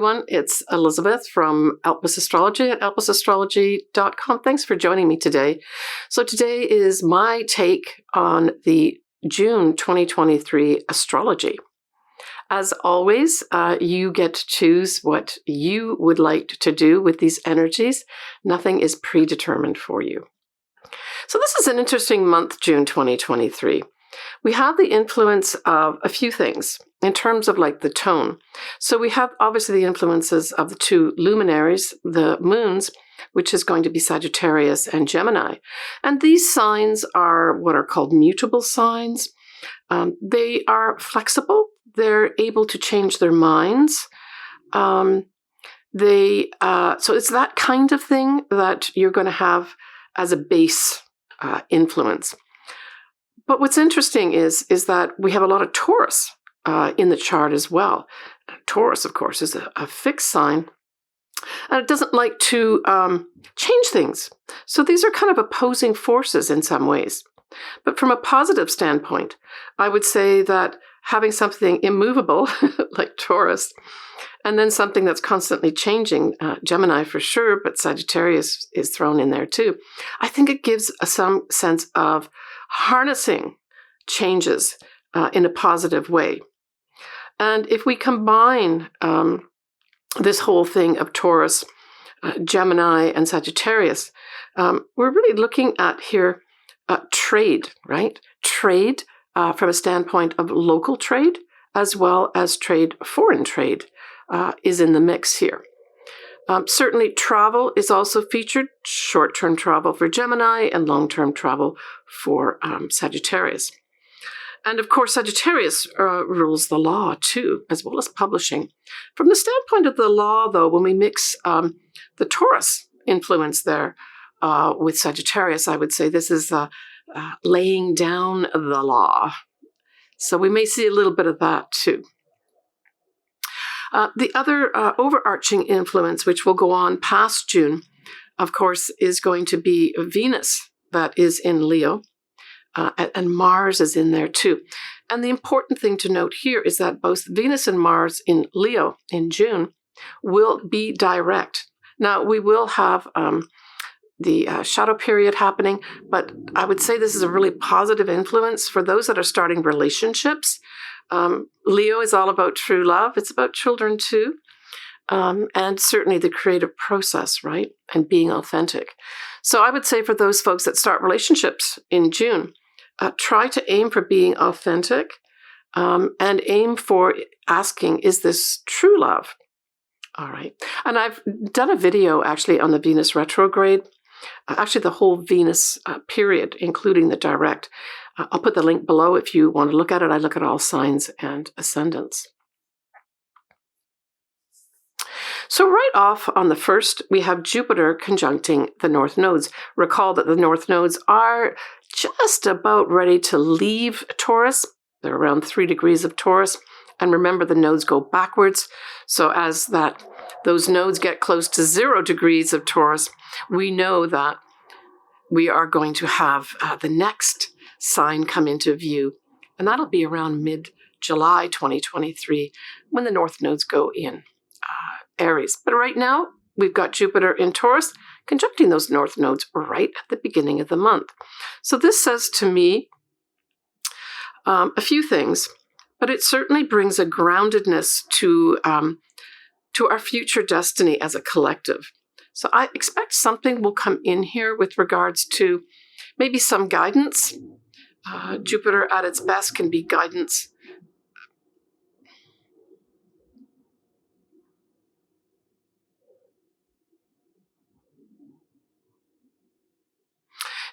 everyone. It's Elizabeth from Astrology at at.Astrology.com. Thanks for joining me today. So today is my take on the June 2023 astrology. As always, you get to choose what you would like to do with these energies. Nothing is predetermined for you. So this is an interesting month, June 2023. We have the influence of a few things in terms of like the tone. So we have obviously the influences of the two luminaries, the moons, which is going to be Sagittarius and Gemini. And these signs are what are called mutable signs. They are flexible. They're able to change their minds. So it's that kind of thing that you're going to have as a base influence. But what's interesting is that we have a lot of Taurus in the chart as well. Taurus, of course, is a fixed sign, and it doesn't like to change things. So these are kind of opposing forces in some ways. But from a positive standpoint, I would say that having something immovable like Taurus, and then something that's constantly changing, Gemini for sure, but Sagittarius is thrown in there too. I think it gives some sense of harnessing changes in a positive way. And if we combine this whole thing of Taurus, Gemini, and Sagittarius, we're really looking at here trade, right? Trade from a standpoint of local trade, as well as foreign trade is in the mix here. Certainly travel is also featured, short-term travel for Gemini and long-term travel for Sagittarius. And of course, Sagittarius rules the law too, as well as publishing. From the standpoint of the law, though, when we mix the Taurus influence there with Sagittarius, I would say this is laying down the law. So we may see a little bit of that too. The other overarching influence, which will go on past June, of course, is going to be Venus, that is in Leo, and Mars is in there too. And the important thing to note here is that both Venus and Mars in Leo in June will be direct. Now, we will have the shadow period happening, but I would say this is a really positive influence for those that are starting relationships. Leo is all about true love. It's about children too. And certainly the creative process, right? And being authentic. So I would say for those folks that start relationships in June, try to aim for being authentic and aim for asking, is this true love? All right. And I've done a video actually on the Venus retrograde, actually the whole Venus period, including the direct. I'll put the link below if you want to look at it. I look at all signs and ascendants. So right off on the 1st, we have Jupiter conjuncting the North Nodes. Recall that the North Nodes are just about ready to leave Taurus. They're around 3 degrees of Taurus. And remember, the nodes go backwards. So as those nodes get close to 0 degrees of Taurus, we know that we are going to have the next sign come into view. And that'll be around mid-July 2023 when the North Nodes go in Aries. But right now, we've got Jupiter in Taurus conjuncting those North Nodes right at the beginning of the month. So this says to me a few things, but it certainly brings a groundedness to our future destiny as a collective. So I expect something will come in here with regards to maybe some guidance. Jupiter at its best can be guidance.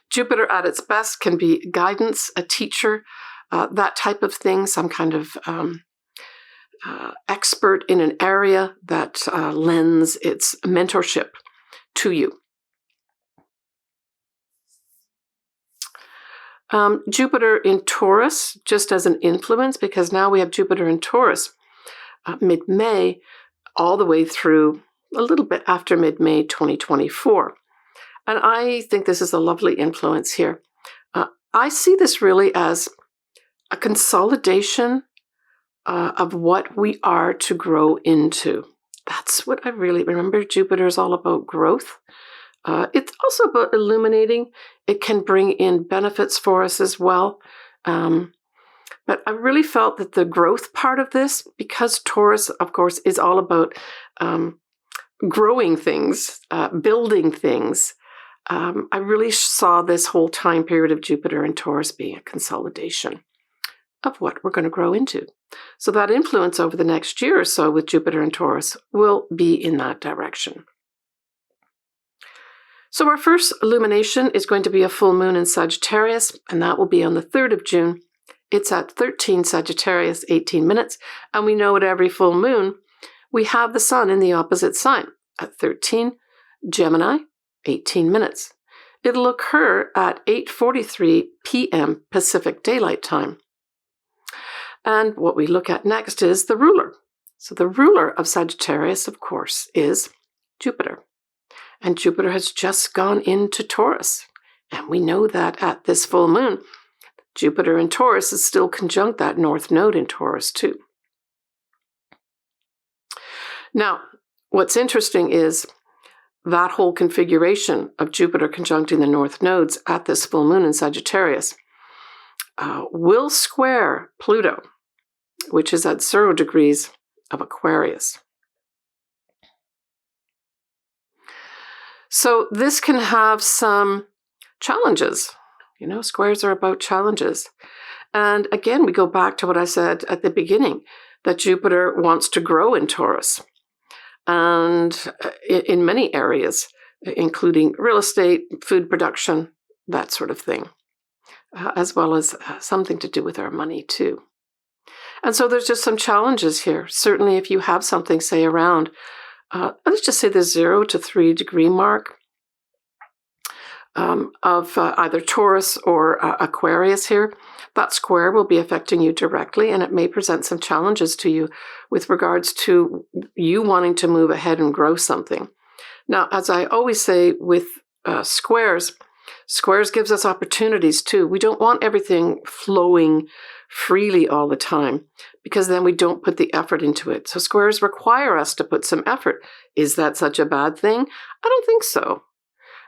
Jupiter at its best can be guidance, a teacher, that type of thing, some kind of expert in an area that lends its mentorship to you. Jupiter in Taurus, just as an influence, because now we have Jupiter in Taurus mid-May all the way through a little bit after mid-May 2024. And I think this is a lovely influence here. I see this really as a consolidation of what we are to grow into. that's what I really remember. Jupiter is all about growth. It's also about illuminating. It can bring in benefits for us as well. But I really felt that the growth part of this, because Taurus, of course, is all about growing things, building things, I really saw this whole time period of Jupiter and Taurus being a consolidation of what we're going to grow into. So that influence over the next year or so with Jupiter and Taurus will be in that direction. So our first illumination is going to be a full moon in Sagittarius, and that will be on the 3rd of June. It's at 13 Sagittarius, 18 minutes, and we know at every full moon, we have the sun in the opposite sign at 13 Gemini, 18 minutes. It'll occur at 8:43 p.m. Pacific Daylight Time. And what we look at next is the ruler. So the ruler of Sagittarius, of course, is Jupiter. And Jupiter has just gone into Taurus. And we know that at this full moon, Jupiter in Taurus is still conjunct that north node in Taurus too. Now, what's interesting is that whole configuration of Jupiter conjuncting the north nodes at this full moon in Sagittarius will square Pluto, which is at 0 degrees of Aquarius. So this can have some challenges. You know, squares are about challenges. And again, we go back to what I said at the beginning, that Jupiter wants to grow in Taurus. And in many areas, including real estate, food production, that sort of thing, as well as something to do with our money too. And so there's just some challenges here. Certainly if you have something, say, around, let's just say the 0 to 3 degree mark of either Taurus or Aquarius here, that square will be affecting you directly, and it may present some challenges to you with regards to you wanting to move ahead and grow something. Now, as I always say with squares gives us opportunities too. We don't want everything flowing freely all the time, because then we don't put the effort into it. So squares require us to put some effort. Is that such a bad thing? I don't think so.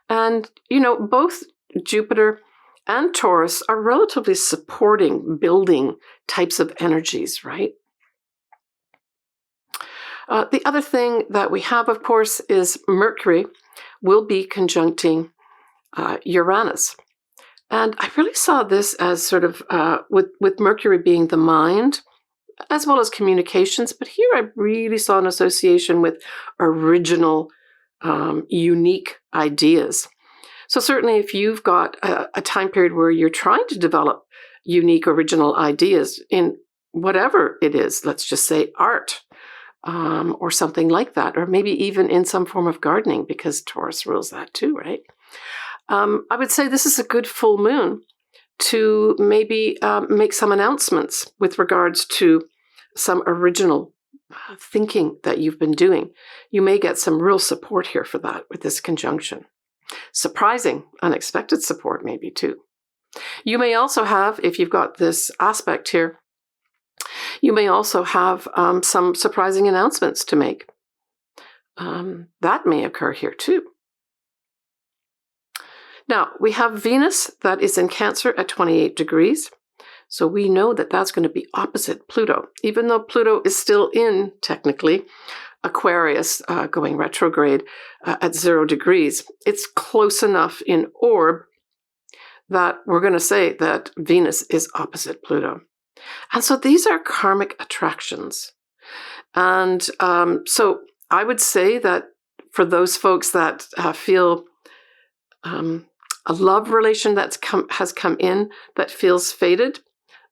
And, you know, both Jupiter and Taurus are relatively supporting, building types of energies, right? The other thing that we have, of course, is Mercury will be conjuncting Uranus. And I really saw this as sort of, with Mercury being the mind, as well as communications, but here I really saw an association with original, unique ideas. So certainly if you've got a time period where you're trying to develop unique, original ideas in whatever it is, let's just say art, or something like that, or maybe even in some form of gardening, because Taurus rules that too, right? I would say this is a good full moon to maybe make some announcements with regards to some original thinking that you've been doing. You may get some real support here for that with this conjunction. Surprising, unexpected support maybe too. You may also have, if you've got this aspect here, you may also have some surprising announcements to make. That may occur here too. Now, we have Venus that is in Cancer at 28 degrees. So we know that that's going to be opposite Pluto, even though Pluto is still in, technically, Aquarius going retrograde at 0 degrees. It's close enough in orb that we're going to say that Venus is opposite Pluto. And so these are karmic attractions. And so I would say that for those folks that feel a love relation has come in that feels fated,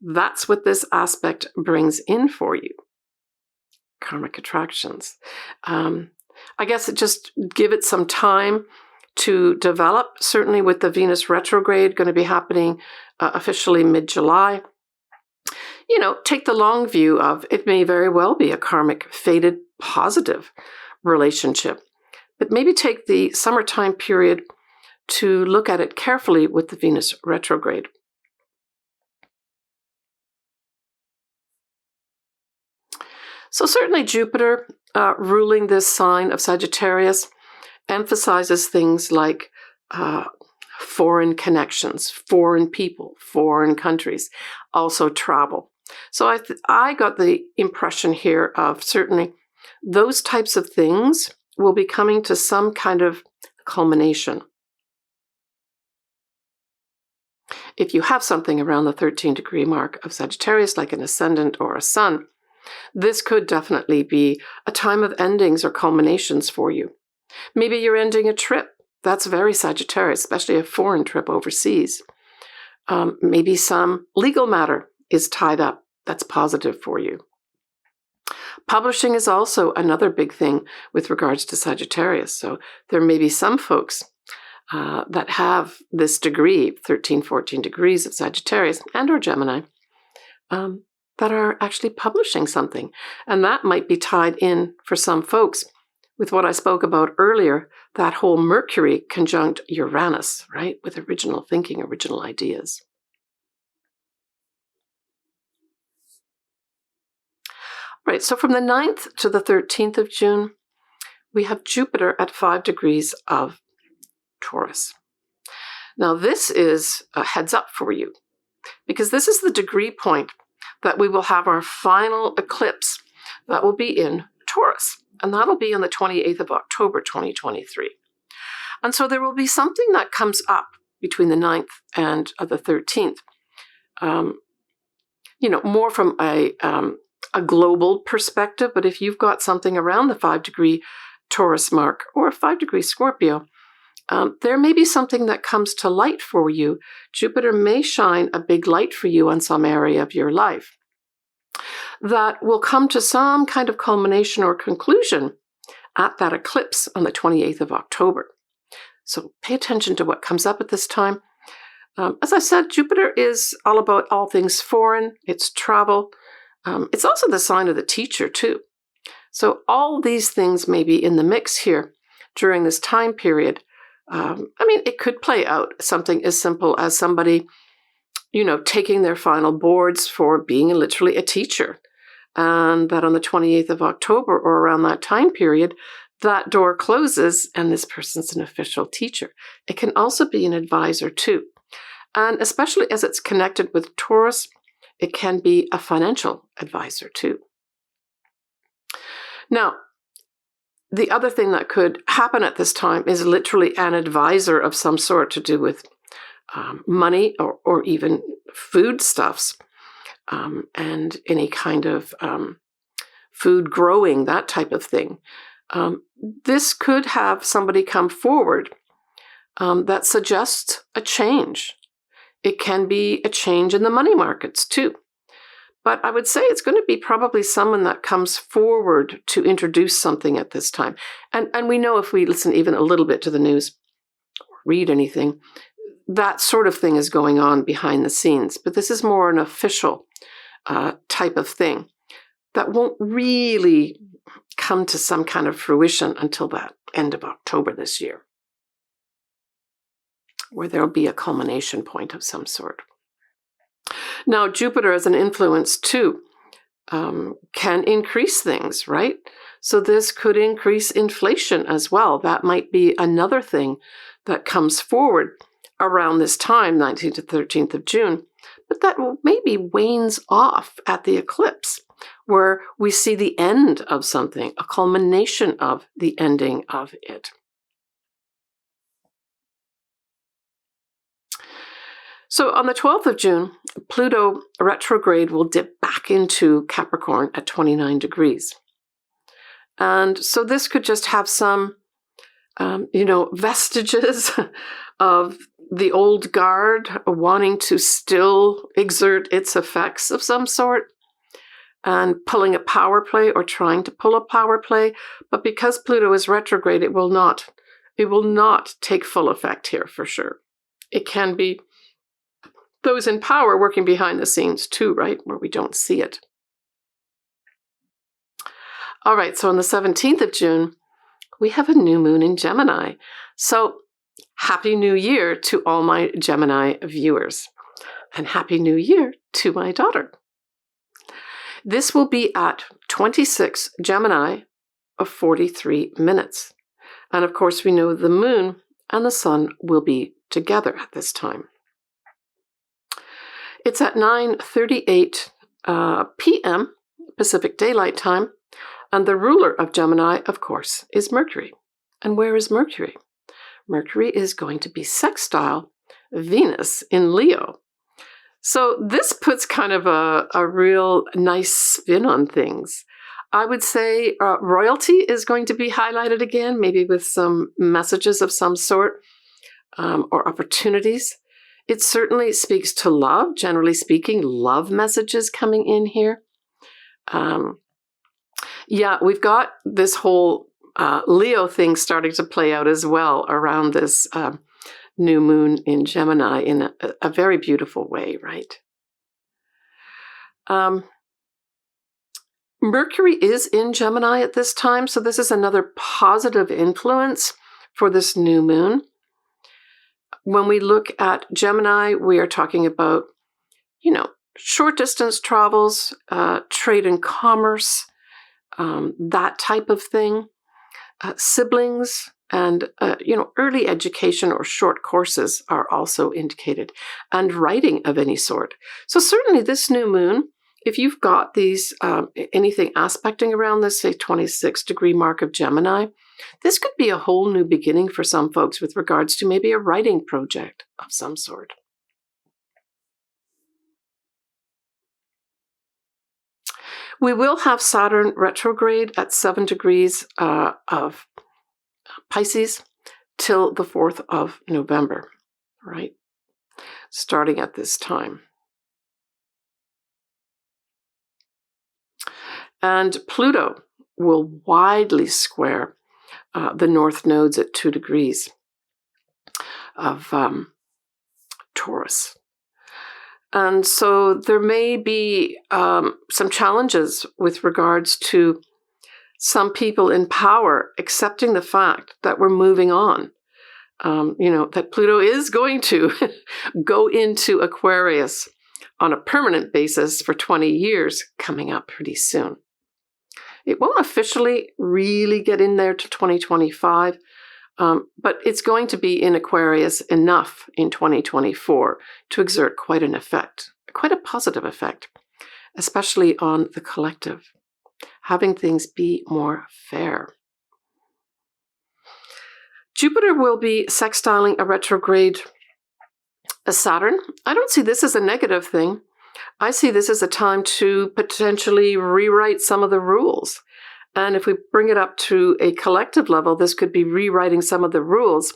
that's what this aspect brings in for you. Karmic attractions. I guess just give it some time to develop, certainly with the Venus retrograde going to be happening officially mid-July. You know, take the long view of it may very well be a karmic, fated, positive relationship. But maybe take the summertime period to look at it carefully with the Venus retrograde. So certainly Jupiter ruling this sign of Sagittarius emphasizes things like foreign connections, foreign people, foreign countries, also travel. So I got the impression here of certainly those types of things will be coming to some kind of culmination. If you have something around the 13-degree mark of Sagittarius, like an ascendant or a sun, this could definitely be a time of endings or culminations for you. Maybe you're ending a trip. That's very Sagittarius, especially a foreign trip overseas. Maybe some legal matter is tied up. That's positive for you. Publishing is also another big thing with regards to Sagittarius. So there may be some folks that have this degree, 13, 14 degrees of Sagittarius and or Gemini, that are actually publishing something. And that might be tied in for some folks with what I spoke about earlier, that whole Mercury conjunct Uranus, right? With original thinking, original ideas. Right, so from the 9th to the 13th of June, we have Jupiter at 5 degrees of Taurus. Now this is a heads up for you, because this is the degree point that we will have our final eclipse that will be in Taurus, and that'll be on the 28th of October 2023. And so there will be something that comes up between the 9th and the 13th, more from a global perspective. But if you've got something around the 5-degree Taurus mark or a 5-degree Scorpio, there may be something that comes to light for you. Jupiter may shine a big light for you on some area of your life that will come to some kind of culmination or conclusion at that eclipse on the 28th of October. So pay attention to what comes up at this time. As I said, Jupiter is all about all things foreign. It's travel. It's also the sign of the teacher, too. So all these things may be in the mix here during this time period. It could play out something as simple as somebody, taking their final boards for being literally a teacher. And that on the 28th of October or around that time period, that door closes and this person's an official teacher. It can also be an advisor, too. And especially as it's connected with Taurus, it can be a financial advisor, too. Now, the other thing that could happen at this time is literally an advisor of some sort to do with money or even foodstuffs and any kind of food growing, that type of thing. This could have somebody come forward that suggests a change. It can be a change in the money markets too. But I would say it's going to be probably someone that comes forward to introduce something at this time. And we know if we listen even a little bit to the news or read anything, that sort of thing is going on behind the scenes. But this is more an official type of thing that won't really come to some kind of fruition until that end of October this year, where there'll be a culmination point of some sort. Now, Jupiter as an influence, too, can increase things, right? So this could increase inflation as well. That might be another thing that comes forward around this time, 19th to 13th of June, but that maybe wanes off at the eclipse, where we see the end of something, a culmination of the ending of it. So on the 12th of June, Pluto retrograde will dip back into Capricorn at 29 degrees. And so this could just have some, vestiges of the old guard wanting to still exert its effects of some sort and pulling a power play or trying to pull a power play. But because Pluto is retrograde, it will not take full effect here for sure. It can be those in power working behind the scenes too, right, where we don't see it. All right, so on the 17th of June, we have a new moon in Gemini. So Happy New Year to all my Gemini viewers. And Happy New Year to my daughter. This will be at 26 Gemini of 43 minutes. And of course, we know the moon and the sun will be together at this time. It's at 9:38 p.m. Pacific Daylight Time, and the ruler of Gemini, of course, is Mercury. And where is Mercury? Mercury is going to be sextile Venus in Leo. So this puts kind of a real nice spin on things. I would say royalty is going to be highlighted again, maybe with some messages of some sort or opportunities. It certainly speaks to love, generally speaking, love messages coming in here. Yeah, we've got this whole Leo thing starting to play out as well around this new moon in Gemini in a very beautiful way, right? Mercury is in Gemini at this time, so this is another positive influence for this new moon. When we look at Gemini, we are talking about, short distance travels, trade and commerce, that type of thing, siblings, and, early education or short courses are also indicated, and writing of any sort. So certainly this new moon, if you've got these, anything aspecting around this, say, 26-degree mark of Gemini, this could be a whole new beginning for some folks with regards to maybe a writing project of some sort. We will have Saturn retrograde at 7 degrees of Pisces till the 4th of November, right? Starting at this time. And Pluto will widely square the north nodes at 2 degrees of Taurus. And so there may be some challenges with regards to some people in power accepting the fact that we're moving on. That Pluto is going to go into Aquarius on a permanent basis for 20 years coming up pretty soon. It won't officially really get in there to 2025, but it's going to be in Aquarius enough in 2024 to exert quite an effect, quite a positive effect, especially on the collective, having things be more fair. Jupiter will be sextiling a retrograde Saturn. I don't see this as a negative thing. I see this as a time to potentially rewrite some of the rules. And if we bring it up to a collective level, this could be rewriting some of the rules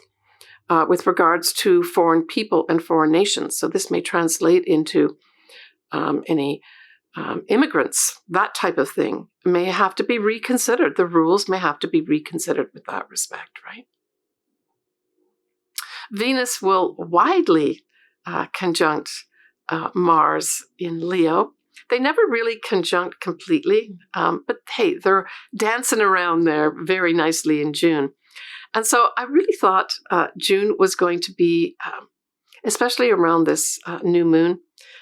with regards to foreign people and foreign nations. So this may translate into any immigrants, that type of thing may have to be reconsidered. The rules may have to be reconsidered with that respect, right? Venus will widely conjunct Mars in Leo. They never really conjunct completely, but hey, they're dancing around there very nicely in June. And so I really thought June was going to be, especially around this new moon,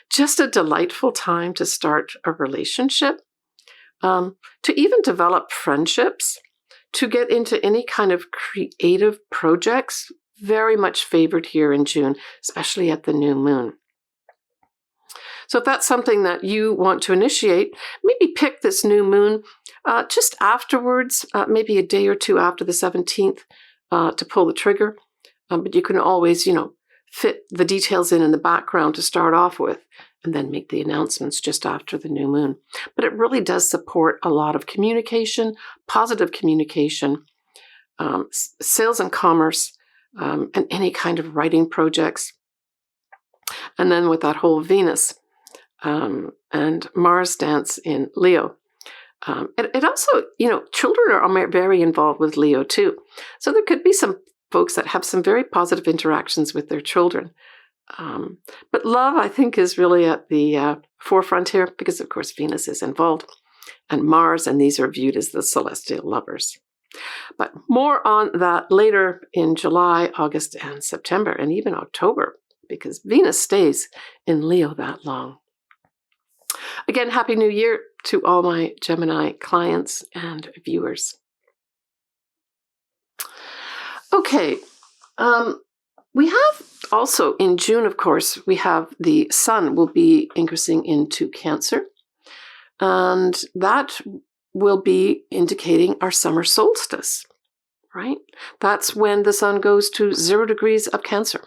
just a delightful time to start a relationship, to even develop friendships, to get into any kind of creative projects, very much favored here in June, especially at the new moon. So if that's something that you want to initiate, maybe pick this new moon just afterwards, maybe a day or two after the 17th to pull the trigger. But you can always, fit the details in the background to start off with and then make the announcements just after the new moon. But it really does support a lot of communication, positive communication, sales and commerce, and any kind of writing projects. And then with that whole Venus and Mars dance in Leo. It also, children are very involved with Leo too. So there could be some folks that have some very positive interactions with their children. But love, I think, is really at the forefront here because, of course, Venus is involved and Mars, and these are viewed as the celestial lovers. But more on that later in July, August, and September, and even October, because Venus stays in Leo that long. Again, Happy New Year to all my Gemini clients and viewers. Okay, we have also in June, of course, we have the Sun will be ingressing into Cancer, and that will be indicating our summer solstice, right? That's when the Sun goes to 0 degrees of Cancer.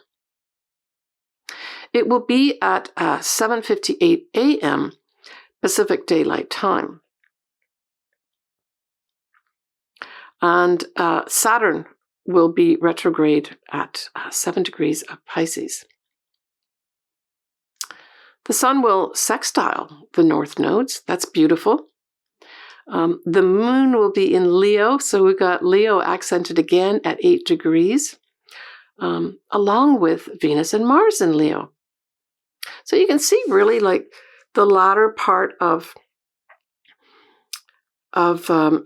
It will be at 7:58 a.m. Pacific Daylight Time. And Saturn will be retrograde at 7 degrees of Pisces. The Sun will sextile the north nodes. That's beautiful. The Moon will be in Leo, so we've got Leo accented again at 8 degrees, along with Venus and Mars in Leo. So you can see really like the latter part of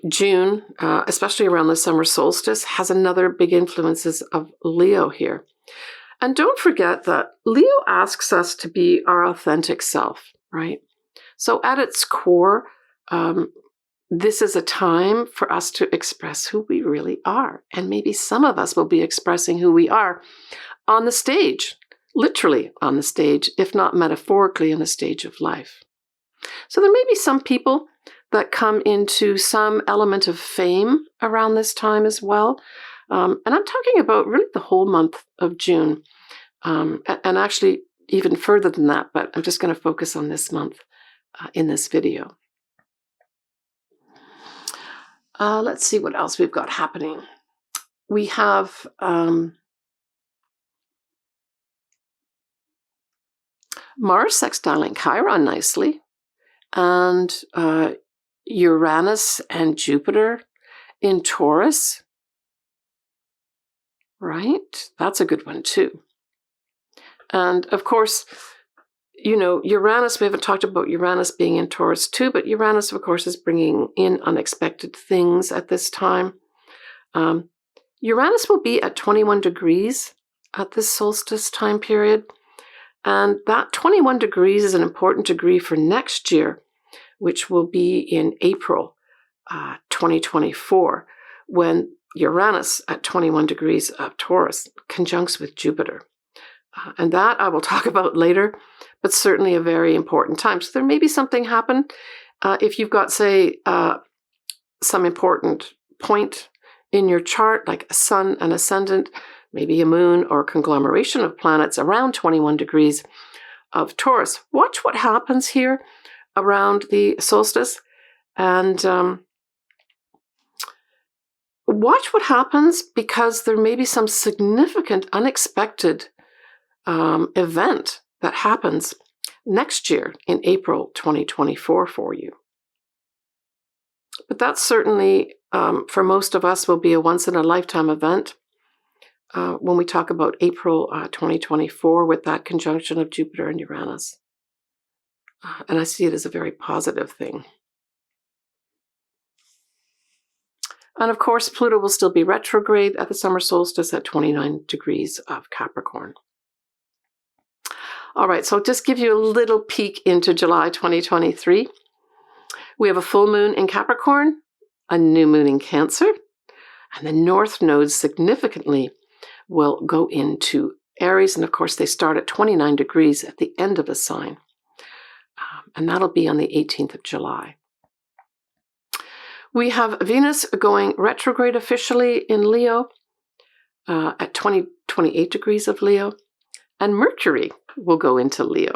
June, especially around the summer solstice, has another big influences of Leo here. And don't forget that Leo asks us to be our authentic self, right? So at its core, this is a time for us to express who we really are. And maybe some of us will be expressing who we are on the stage, literally on the stage, if not metaphorically on the stage of life. So there may be some people that come into some element of fame around this time as well. And I'm talking about really the whole month of June, and actually even further than that, but I'm just going to focus on this month in this video. Let's see what else we've got happening. We have Mars sextiling Chiron nicely, and Uranus and Jupiter in Taurus, right? That's a good one too. And of course, you know, Uranus, we haven't talked about Uranus being in Taurus too, but Uranus, of course, is bringing in unexpected things at this time. Uranus will be at 21 degrees at this solstice time period. And that 21 degrees is an important degree for next year, which will be in April 2024, when Uranus at 21 degrees of Taurus conjuncts with Jupiter. And that I will talk about later, but certainly a very important time. So there may be something happen if you've got, say, some important point in your chart, like a sun, an ascendant, maybe a moon, or a conglomeration of planets around 21 degrees of Taurus. Watch what happens here around the solstice, and watch what happens, because there may be some significant, unexpected event that happens next year in April 2024 for you. But that certainly, for most of us, will be a once-in-a-lifetime event when we talk about April 2024 with that conjunction of Jupiter and Uranus. And I see it as a very positive thing. And of course, Pluto will still be retrograde at the summer solstice at 29 degrees of Capricorn. All right, so just give you a little peek into July 2023. We have a full moon in Capricorn, a new moon in Cancer, and the north nodes significantly will go into Aries. And of course, they start at 29 degrees at the end of the sign. And that'll be on the 18th of July. We have Venus going retrograde officially in Leo at 28 degrees of Leo, and Mercury will go into Leo.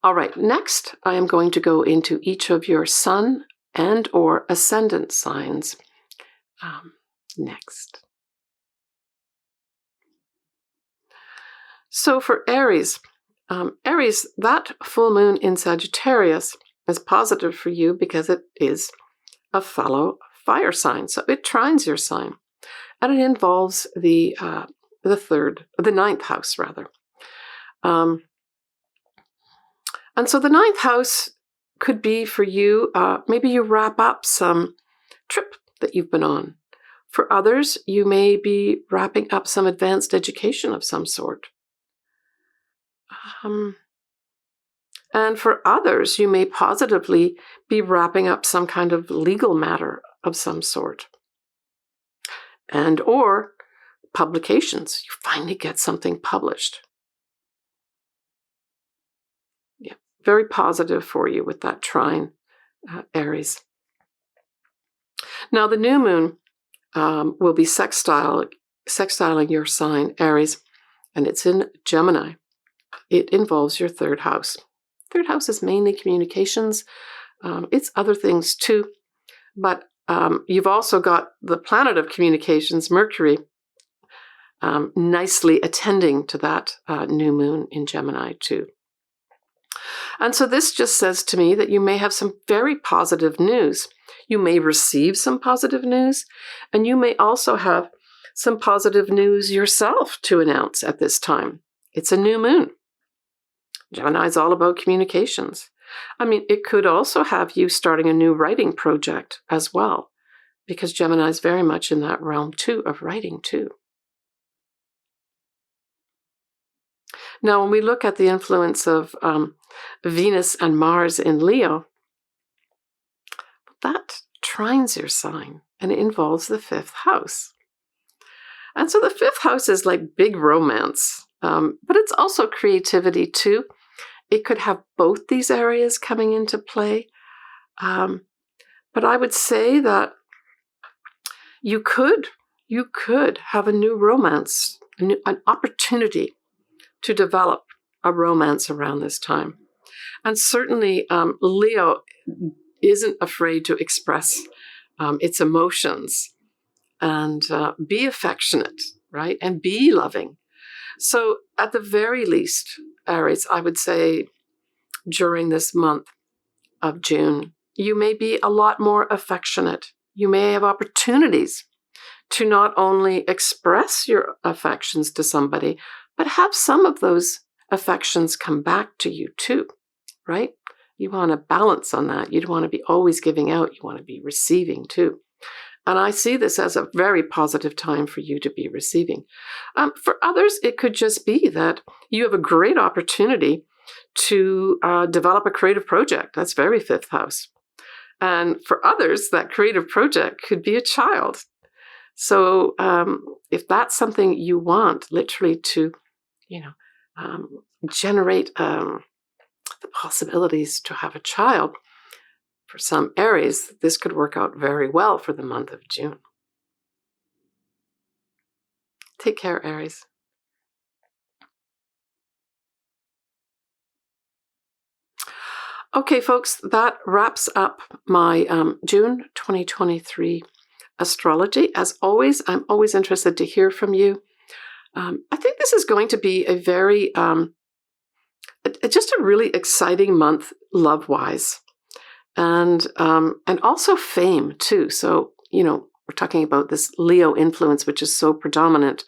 All right, next I am going to go into each of your sun and or ascendant signs next. So for Aries, Aries, that full moon in Sagittarius is positive for you because it is a fellow fire sign. So it trines your sign, and it involves the ninth house rather. And so the ninth house could be for you, maybe you wrap up some trip that you've been on. For others, you may be wrapping up some advanced education of some sort. And And for others, you may positively be wrapping up some kind of legal matter of some sort. And or publications. You finally get something published. Yeah, very positive for you with that trine, Aries. Now, the new moon will be sextiling your sign, Aries, and it's in Gemini. It involves your third house. Third house is mainly communications. It's other things too, but you've also got the planet of communications, Mercury, nicely attending to that new moon in Gemini too. And so this just says to me that you may have some very positive news. You may receive some positive news, and you may also have some positive news yourself to announce at this time. It's a new moon. Gemini is all about communications. I mean, it could also have you starting a new writing project as well, because Gemini is very much in that realm too, of writing too. Now, when we look at the influence of Venus and Mars in Leo, that trines your sign, and it involves the fifth house. And so the fifth house is like big romance, but it's also creativity too. It could have both these areas coming into play. But I would say that you could have a new romance, an opportunity to develop a romance around this time. And certainly Leo isn't afraid to express its emotions and be affectionate, right? And be loving. So at the very least, Aries, I would say during this month of June, you may be a lot more affectionate. You may have opportunities to not only express your affections to somebody, but have some of those affections come back to you too, right? You want to balance on that. You don't want to be always giving out. You want to be receiving too. And I see this as a very positive time for you to be receiving. For others, it could just be that you have a great opportunity to develop a creative project. That's very fifth house. And for others, that creative project could be a child. So if that's something you want, literally to, generate the possibilities to have a child, for some Aries, this could work out very well for the month of June. Take care, Aries. Okay, folks, that wraps up my June 2023 astrology. As always, I'm always interested to hear from you. I think this is going to be a very, just a really exciting month love-wise. And also fame too. So, we're talking about this Leo influence, which is so predominant,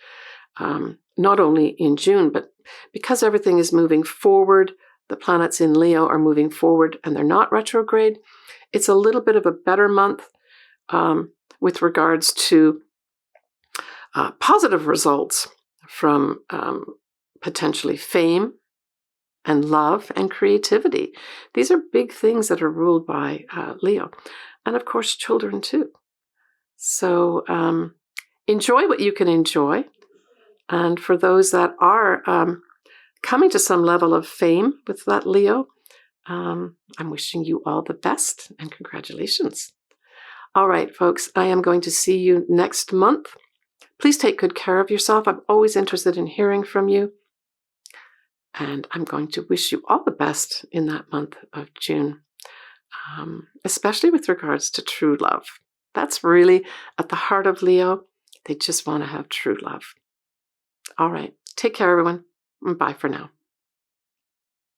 not only in June, but because everything is moving forward, the planets in Leo are moving forward and they're not retrograde. It's a little bit of a better month with regards to positive results from potentially fame and love and creativity. These are big things that are ruled by Leo. And of course, children too. So enjoy what you can enjoy. And for those that are coming to some level of fame with that Leo, I'm wishing you all the best and congratulations. All right, folks, I am going to see you next month. Please take good care of yourself. I'm always interested in hearing from you. And I'm going to wish you all the best in that month of June, especially with regards to true love. That's really at the heart of Leo. They just want to have true love. All right. Take care, everyone. Bye for now.